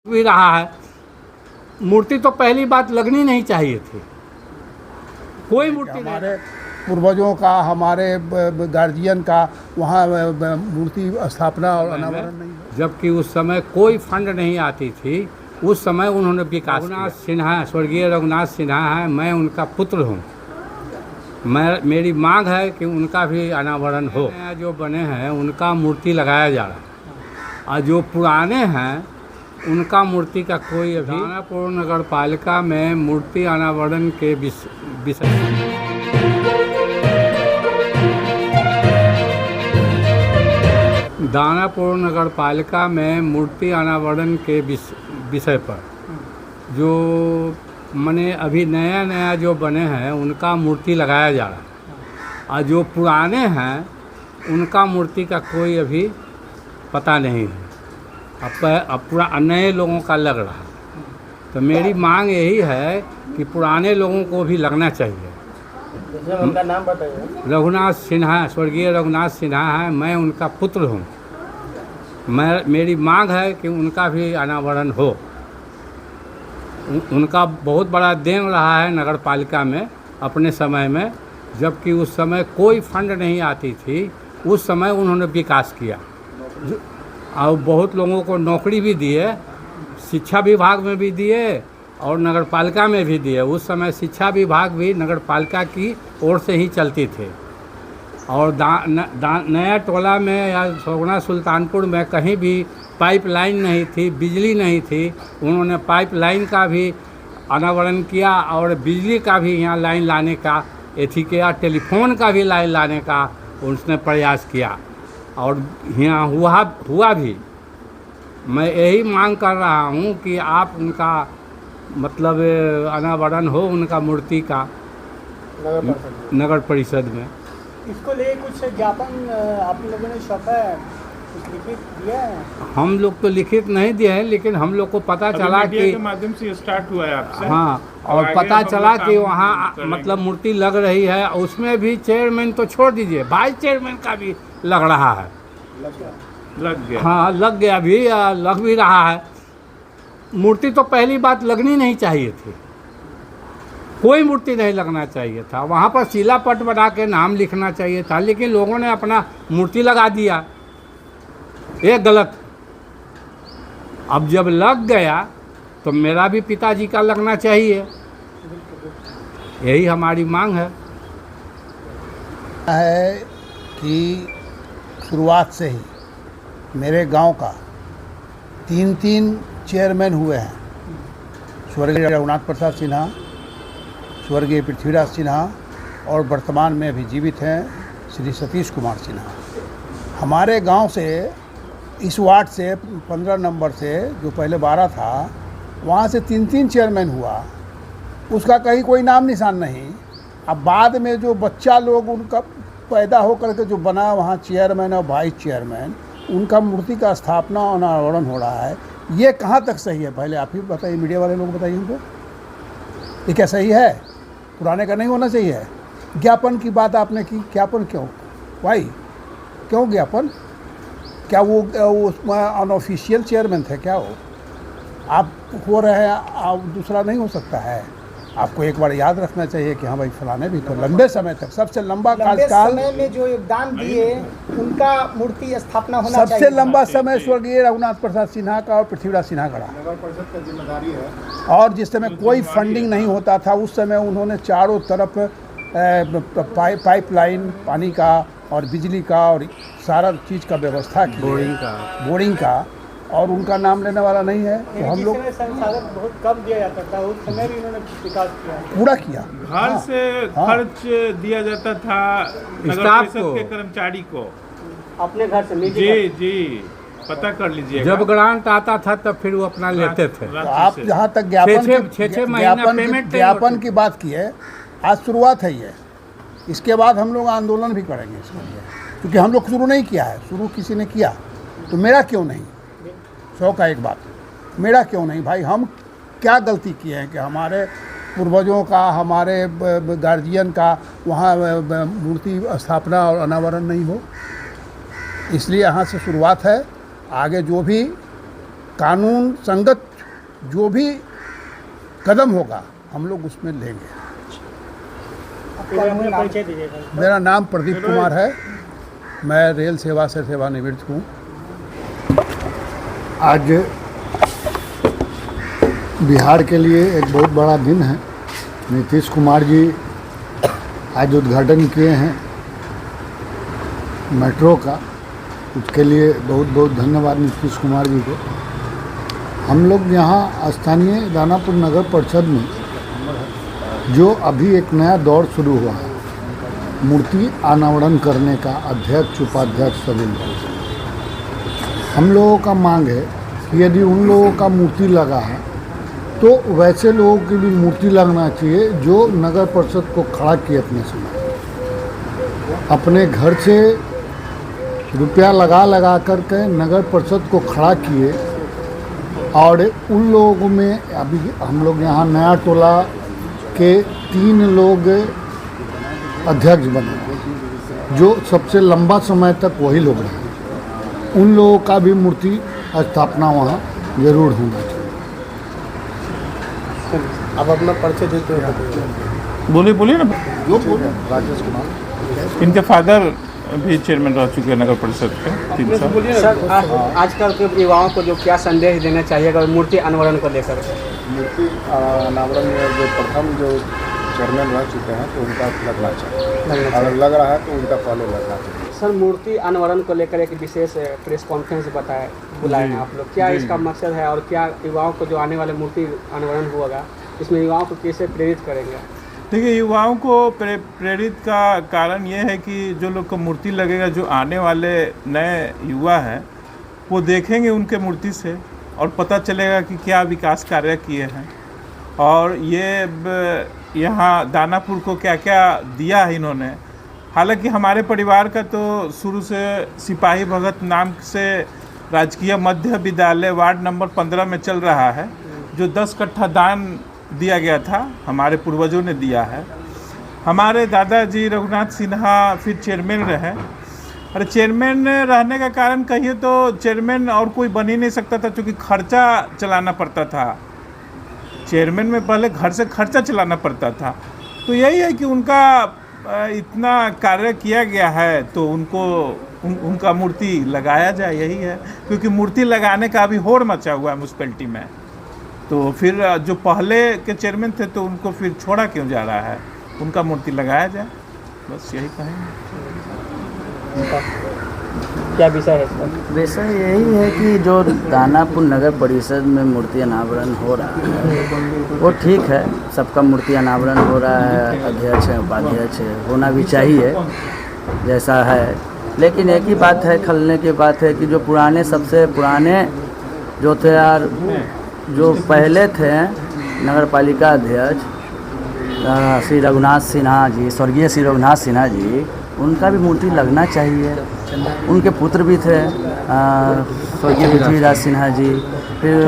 भी रहा है। मूर्ति तो पहली बात लगनी नहीं चाहिए थी, कोई मूर्ति हमारे पूर्वजों का, हमारे गार्जियन का वहाँ मूर्ति स्थापना और अनावरण नहीं है। जबकि उस समय कोई फंड नहीं आती थी, उस समय उन्होंने विकास। रघुनाथ सिन्हा, स्वर्गीय रघुनाथ सिन्हा है, मैं उनका पुत्र हूँ। मेरी मांग है कि उनका भी अनावरण हो। जो बने हैं उनका मूर्ति लगाया जा रहा है, और जो पुराने हैं उनका मूर्ति का कोई अभी। दानापुर नगर पालिका में मूर्ति अनावरण के विषय दानापुर नगर पालिका में मूर्ति अनावरण के विषय पर जो मने अभी नया नया जो बने हैं उनका मूर्ति लगाया जा रहा है, और जो पुराने हैं उनका मूर्ति का कोई अभी पता नहीं है। अब पूरा नए लोगों का लग रहा है। तो मेरी मांग यही है कि पुराने लोगों को भी लगना चाहिए। उनका नाम बताइए। रघुनाथ सिन्हा, स्वर्गीय रघुनाथ सिन्हा है, मैं उनका पुत्र हूँ। मेरी मांग है कि उनका भी अनावरण हो। उनका बहुत बड़ा देन रहा है नगर पालिका में अपने समय में, जबकि उस समय कोई फंड नहीं आती थी। उस समय उन्होंने विकास किया और बहुत लोगों को नौकरी भी दिए, शिक्षा विभाग में भी दिए और नगर पालिका में भी दिए। उस समय शिक्षा विभाग भी नगर पालिका की ओर से ही चलती थे। और नया टोला में या सोगना सुल्तानपुर में कहीं भी पाइपलाइन नहीं थी, बिजली नहीं थी। उन्होंने पाइपलाइन का भी अनावरण किया और बिजली का भी यहाँ लाइन लाने का एथी किया, टेलीफोन का भी लाइन लाने का उसने प्रयास किया और यहाँ हुआ भी। मैं यही मांग कर रहा हूँ कि आप उनका मतलब अनावरण हो उनका मूर्ति का नगर परिषद में। इसको ले कुछ ज्ञापन आप लोगों ने सौंपा है, कुछ लिखित दिया है? हम लोग तो लिखित नहीं दिए हैं, लेकिन हम लोग को पता चला कि के माध्यम से स्टार्ट हुआ है आपसे। हाँ, और पता चला कि वहाँ मतलब मूर्ति लग रही है। उसमें भी चेयरमैन तो छोड़ दीजिए, वाइस चेयरमैन का भी लग रहा है। लग गया। हाँ, लग गया भी, लग भी रहा है। मूर्ति तो पहली बात लगनी नहीं चाहिए थी, कोई मूर्ति नहीं लगना चाहिए था। वहाँ पर शिलापट बना के नाम लिखना चाहिए था, लेकिन लोगों ने अपना मूर्ति लगा दिया, ये गलत। अब जब लग गया तो मेरा भी पिताजी का लगना चाहिए, यही हमारी मांग है कि शुरुआत से ही मेरे गांव का 3 चेयरमैन हुए हैं। स्वर्गीय रघुनाथ प्रसाद सिन्हा, स्वर्गीय पृथ्वीराज सिन्हा और वर्तमान में अभी जीवित हैं श्री सतीश कुमार सिन्हा। हमारे गांव से इस वार्ड से 15 नंबर से जो पहले 12 था, वहाँ से 3 चेयरमैन हुआ, उसका कहीं कोई नाम निशान नहीं। अब बाद में जो बच्चा लोग उनका पैदा होकर के जो बना वहाँ चेयरमैन और वाइस चेयरमैन, उनका मूर्ति का स्थापना और अनावरण हो रहा है। ये कहाँ तक सही है? पहले आप ही बताइए, मीडिया वाले लोग बताइए हमको, ये क्या सही है? पुराने का नहीं होना चाहिए। ज्ञापन की बात आपने की, ज्ञापन क्यों भाई, क्यों ज्ञापन? क्या वो उसमें अनऑफिशियल चेयरमैन थे क्या? वो आप हो रहे हैं, आप दूसरा नहीं हो सकता है। आपको एक बार याद रखना चाहिए कि हाँ भाई फलाने भी तो लंबे समय तक, सबसे लंबा कार्यकाल में जो योगदान दिए उनका मूर्ति स्थापना होना चाहिए। सबसे लंबा समय स्वर्गीय रघुनाथ प्रसाद सिन्हा का और पृथ्वीराज सिन्हा का नगर परिषद की जिम्मेदारी है। और जिस समय कोई फंडिंग नहीं होता था, उस समय उन्होंने चारों तरफ पाइपलाइन पानी का और बिजली का और सारा चीज़ का व्यवस्था की, बोरिंग का, और उनका नाम लेने वाला नहीं है। तो हम लोग संसाधन बहुत कम दिया जाता था, उस समय भी उन्होंने विकास किया, पूरा किया। घर से खर्च दिया जाता था नगर परिषद के कर्मचारी को, अपने घर से। जी पता कर लीजिए। जब ग्रांट आता था तब फिर वो अपना लेते थे। तो आप जहाँ तक ज्ञापन की बात की है, आज शुरुआत है ये, इसके बाद हम लोग आंदोलन भी करेंगे इसके लिए, क्योंकि हम लोग शुरू नहीं किया है, शुरू किसी ने किया, तो मेरा क्यों नहीं? 100 का एक बात, मेरा क्यों नहीं भाई? हम क्या गलती किए हैं कि हमारे पूर्वजों का, हमारे गार्जियन का वहाँ मूर्ति स्थापना और अनावरण नहीं हो? इसलिए यहाँ से शुरुआत है। आगे जो भी कानून संगत जो भी कदम होगा हम लोग उसमें लेंगे। अपना परिचय दीजिएगा। मेरा नाम प्रदीप कुमार है, मैं रेल सेवा से सेवानिवृत्त हूँ। आज बिहार के लिए एक बहुत बड़ा दिन है। नीतीश कुमार जी आज उद्घाटन किए हैं मेट्रो का, उसके लिए बहुत बहुत धन्यवाद नीतीश कुमार जी को। हम लोग यहाँ स्थानीय दानापुर नगर परिषद में जो अभी एक नया दौर शुरू हुआ है, मूर्ति अनावरण करने का, अध्यक्ष उपाध्यक्ष सभी लोग, हम लोगों का मांग है कि यदि उन लोगों का मूर्ति लगा है तो वैसे लोगों की भी मूर्ति लगना चाहिए जो नगर परिषद को खड़ा किए अपने समय, अपने घर से रुपया लगा करके नगर परिषद को खड़ा किए। और उन लोगों में अभी हम लोग यहाँ नया टोला के 3 लोग अध्यक्ष बने, जो सबसे लंबा समय तक वही लोग रहे। उन लोगों का भी मूर्ति स्थापना वहाँ जरूर होना चाहिए। अब अपना परिचय देते हैं। बोलिए ना। जो बोले राजेश कुमार। इनके फादर भी चेयरमैन रह चुके हैं नगर परिषद के 3 साल। सर, आजकल के युवाओं को जो क्या संदेश देना चाहिए अगर मूर्ति अनावरण को लेकर? मूर्ति अनावरण में जो प्रथम जो चेयरमैन रह चुके हैं तो उनका लगना चाहिए, अगर लग रहा है तो उनका फॉलो लगना चाहिए। सर, मूर्ति अनावरण को लेकर एक विशेष प्रेस कॉन्फ्रेंस बुलाए हैं आप लोग, क्या इसका मकसद है और क्या युवाओं को जो आने वाले मूर्ति अनावरण होगा इसमें युवाओं को कैसे प्रेरित करेंगे? देखिए, युवाओं को प्रेरित का कारण ये है कि जो लोग का मूर्ति लगेगा, जो आने वाले नए युवा हैं वो देखेंगे उनके मूर्ति से और पता चलेगा कि क्या विकास कार्य किए हैं और ये यहाँ दानापुर को क्या क्या दिया है इन्होंने। हालांकि हमारे परिवार का तो शुरू से सिपाही भगत नाम से राजकीय मध्य विद्यालय वार्ड नंबर 15 में चल रहा है, जो 10 कट्ठा दान दिया गया था, हमारे पूर्वजों ने दिया है। हमारे दादाजी रघुनाथ सिन्हा फिर चेयरमैन रहे। अरे चेयरमैन रहने का कारण कहिए तो चेयरमैन और कोई बन ही नहीं सकता था, क्योंकि खर्चा चलाना पड़ता था। चेयरमैन में पहले घर से खर्चा चलाना पड़ता था। तो यही है कि उनका इतना कार्य किया गया है तो उनका मूर्ति लगाया जाए, यही है। क्योंकि मूर्ति लगाने का अभी होड़ मचा हुआ है म्यूनसिपैलिटी में, तो फिर जो पहले के चेयरमैन थे तो उनको फिर छोड़ा क्यों जा रहा है, उनका मूर्ति लगाया जाए, बस यही कहेंगे। क्या विषय है इसका? विषय यही है कि जो दानापुर नगर परिषद में मूर्ति अनावरण हो रहा है वो ठीक है, सबका मूर्ति अनावरण हो रहा है, अध्यक्ष है, उपाध्यक्ष है, होना भी चाहिए जैसा है। लेकिन एक ही बात है, खलने की बात है कि जो पुराने, सबसे पुराने जो थे यार, जो पहले थे नगर पालिका अध्यक्ष श्री रघुनाथ सिन्हा जी, स्वर्गीय श्री रघुनाथ सिन्हा जी, उनका भी मूर्ति लगना चाहिए। उनके पुत्र भी थे स्वर्गीय पृथ्वीराज सिन्हा जी, फिर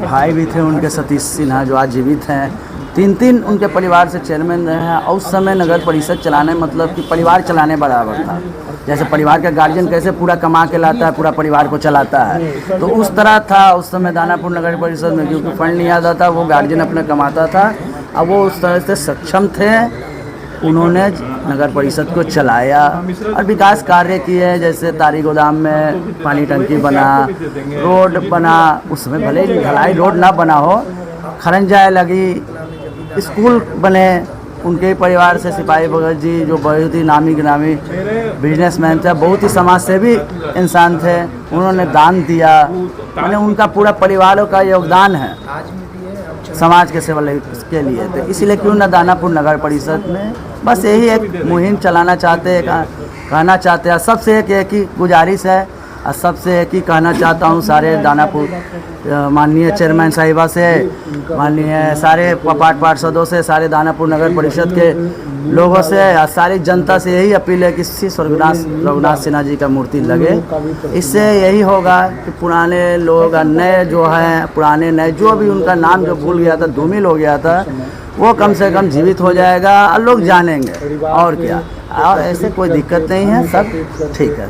भाई भी थे उनके सतीश सिन्हा जो आज जीवित हैं। 3 उनके परिवार से चेयरमैन रहे हैं। और उस समय नगर परिषद चलाने मतलब कि परिवार चलाने बराबर था। जैसे परिवार का गार्जियन कैसे पूरा कमा के लाता है, पूरा परिवार को चलाता है, तो उस तरह था उस समय दानापुर नगर परिषद में। क्योंकि फंड नहीं आता था, वो गार्जियन अपने कमाता था। अब वो उस तरह से सक्षम थे, उन्होंने नगर परिषद को चलाया और विकास कार्य किए। जैसे तारी गोदाम में पानी टंकी बना, रोड बना, उसमें भले ही ढलाई रोड ना बना हो, खरंजाए लगी, स्कूल बने। उनके ही परिवार से सिपाही भगत जी जो बहुत ही नामी गिरामी बिजनेसमैन थे, बहुत ही समाज सेवी इंसान थे, उन्होंने दान दिया। मैंने उनका पूरा परिवारों का योगदान है समाज के सेवा के लिए। तो इसीलिए क्यों ना दानापुर नगर परिषद में बस यही एक मुहिम चलाना चाहते हैं, कहना चाहते हैं। सबसे एक ही गुजारिश है और सबसे एक ही कहना चाहता हूँ सारे दानापुर माननीय चेयरमैन साहिबा से, माननीय सारे पार्षदों से, सारे दानापुर नगर परिषद के लोगों से और सारी जनता से यही अपील है कि श्री रघुनाथ सिन्हा जी का मूर्ति लगे। इससे यही होगा कि पुराने लोग, नए जो हैं, पुराने नए जो भी उनका नाम जो भूल गया था, धूमिल हो गया था, वो कम से कम जीवित हो जाएगा और लोग जानेंगे। और क्या, और ऐसे कोई दिक्कत नहीं है, सब ठीक है।